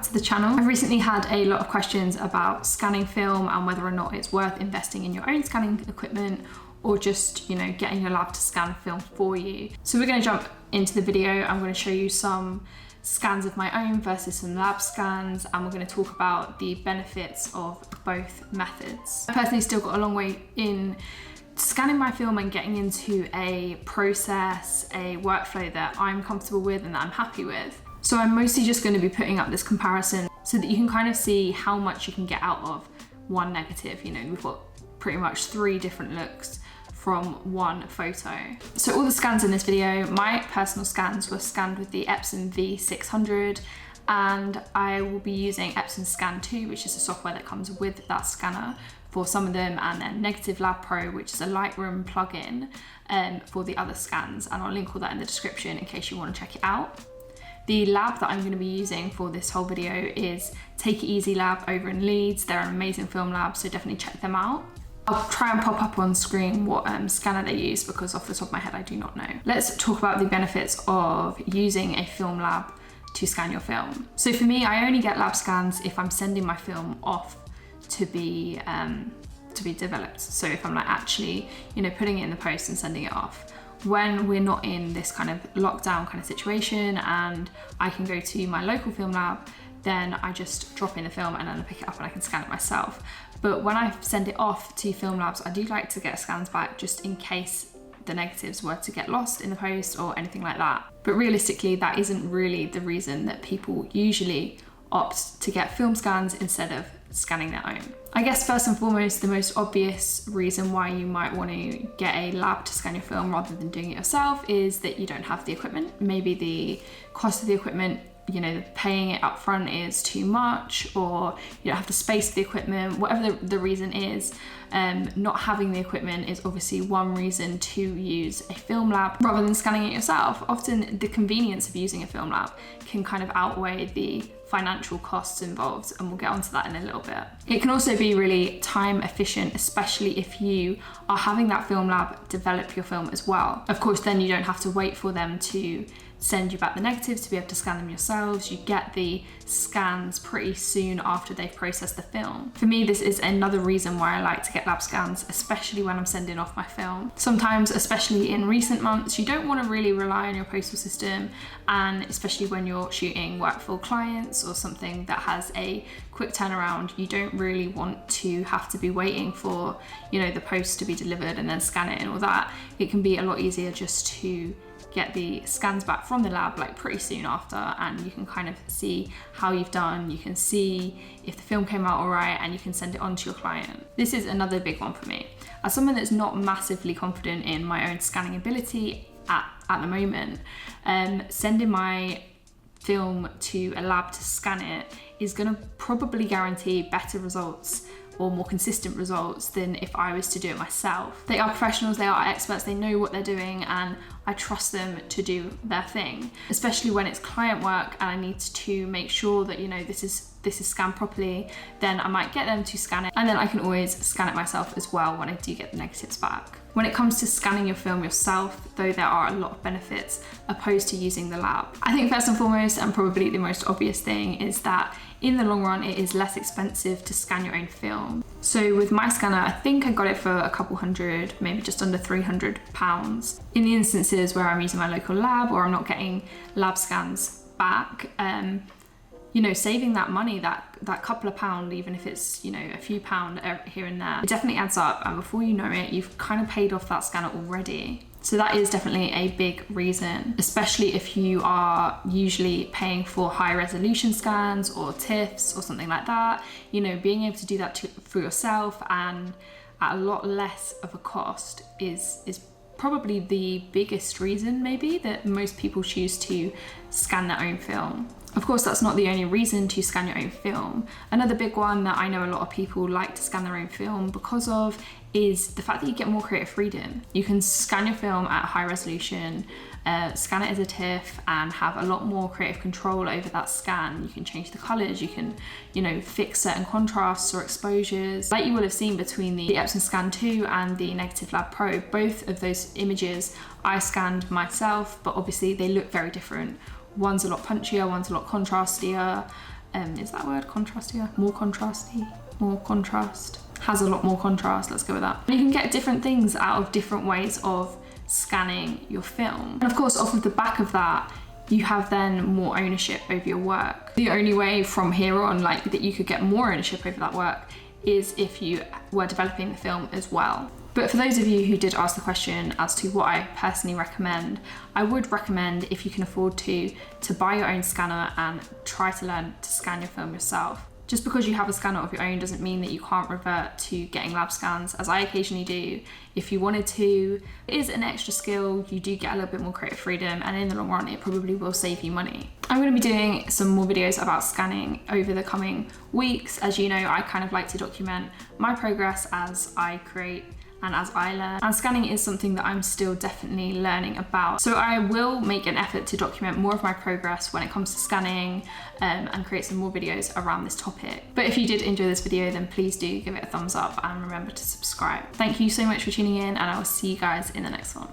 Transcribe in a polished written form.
to the channel. I've recently had a lot of questions about scanning film and whether or not it's worth investing in your own scanning equipment or just, getting your lab to scan film for you. So we're going to jump into the video. I'm going to show you some scans of my own versus some lab scans, and we're going to talk about the benefits of both methods. I personally still got a long way in scanning my film and getting into a process, a workflow that I'm comfortable with and that I'm happy with. So I'm mostly just going to be putting up this comparison so that you can kind of see how much you can get out of one negative. We've got pretty much 3 different looks from one photo. So all the scans in this video, my personal scans were scanned with the Epson V600, and I will be using Epson Scan 2, which is the software that comes with that scanner for some of them, and then Negative Lab Pro, which is a Lightroom plugin for the other scans, and I'll link all that in the description in case you want to check it out. The lab that I'm going to be using for this whole video is Take It Easy Lab over in Leeds. They're an amazing film lab, so definitely check them out. I'll try and pop up on screen what scanner they use, because off the top of my head I do not know. Let's talk about the benefits of using a film lab to scan your film. So for me, I only get lab scans if I'm sending my film off to be developed. So if I'm actually putting it in the post and sending it off. When we're not in this kind of lockdown kind of situation and I can go to my local film lab, then I just drop in the film and then I pick it up and I can scan it myself. But when I send it off to film labs, I do like to get scans back just in case the negatives were to get lost in the post or anything like that. But realistically, that isn't really the reason that people usually opt to get film scans instead of scanning their own. I guess first and foremost, the most obvious reason why you might want to get a lab to scan your film rather than doing it yourself is that you don't have the equipment. Maybe the cost of the equipment, paying it up front is too much, or you don't have the space for the equipment, whatever the reason is. Not having the equipment is obviously one reason to use a film lab rather than scanning it yourself. Often the convenience of using a film lab can kind of outweigh the financial costs involved, and we'll get onto that in a little bit. It can also be really time efficient, especially if you are having that film lab develop your film as well. Of course, then you don't have to wait for them to send you back the negatives to be able to scan them yourselves. You get the scans pretty soon after they've processed the film. For me, this is another reason why I like to get lab scans, especially when I'm sending off my film. Sometimes, especially in recent months, you don't want to really rely on your postal system, and especially when you're shooting work for clients or something that has a quick turnaround, you don't really want to have to be waiting for, the post to be delivered and then scan it and all that. It can be a lot easier just to get the scans back from the lab pretty soon after, and you can kind of see how you've done. You can see if the film came out all right, and you can send it on to your client. This is another big one for me. As someone that's not massively confident in my own scanning ability at the moment, sending my film to a lab to scan it is going to probably guarantee better results or more consistent results than if I was to do it myself. They are professionals, they are experts, they know what they're doing, and I trust them to do their thing, especially when it's client work and I need to make sure that this is scanned properly. Then I might get them to scan it, and then I can always scan it myself as well when I do get the negatives back. When it comes to scanning your film yourself, though, there are a lot of benefits opposed to using the lab. I think first and foremost, and probably the most obvious thing, is that in the long run, it is less expensive to scan your own film. So with my scanner, I think I got it for a couple hundred, maybe just under £300. In the instances where I'm using my local lab or I'm not getting lab scans back, saving that money, that couple of pound, even if it's, a few pound here and there, it definitely adds up. And before you know it, you've kind of paid off that scanner already. So that is definitely a big reason, especially if you are usually paying for high resolution scans or TIFFs or something like that. Being able to do that for yourself and at a lot less of a cost is probably the biggest reason maybe that most people choose to scan their own film. Of course, that's not the only reason to scan your own film. Another big one that I know a lot of people like to scan their own film because of is the fact that you get more creative freedom. You can scan your film at high resolution, scan it as a TIFF, and have a lot more creative control over that scan. You can change the colors, you can, fix certain contrasts or exposures. Like you will have seen between the Epson Scan 2 and the Negative Lab Pro, both of those images I scanned myself, but obviously they look very different. One's a lot punchier, one's a lot contrastier. is that word contrastier? More contrasty, more contrast, has a lot more contrast, let's go with that. And you can get different things out of different ways of scanning your film. And of course, off of the back of that, you have then more ownership over your work. The only way from here on, like, that you could get more ownership over that work is if you were developing the film as well. But for those of you who did ask the question as to what I personally recommend, I would recommend, if you can afford to buy your own scanner and try to learn to scan your film yourself. Just because you have a scanner of your own doesn't mean that you can't revert to getting lab scans, as I occasionally do. If you wanted to, it is an extra skill, you do get a little bit more creative freedom, and in the long run, it probably will save you money. I'm going to be doing some more videos about scanning over the coming weeks. As you know, I kind of like to document my progress as I create and as I learn. And scanning is something that I'm still definitely learning about. So I will make an effort to document more of my progress when it comes to scanning and create some more videos around this topic. But if you did enjoy this video, then please do give it a thumbs up and remember to subscribe. Thank you so much for tuning in, and I will see you guys in the next one.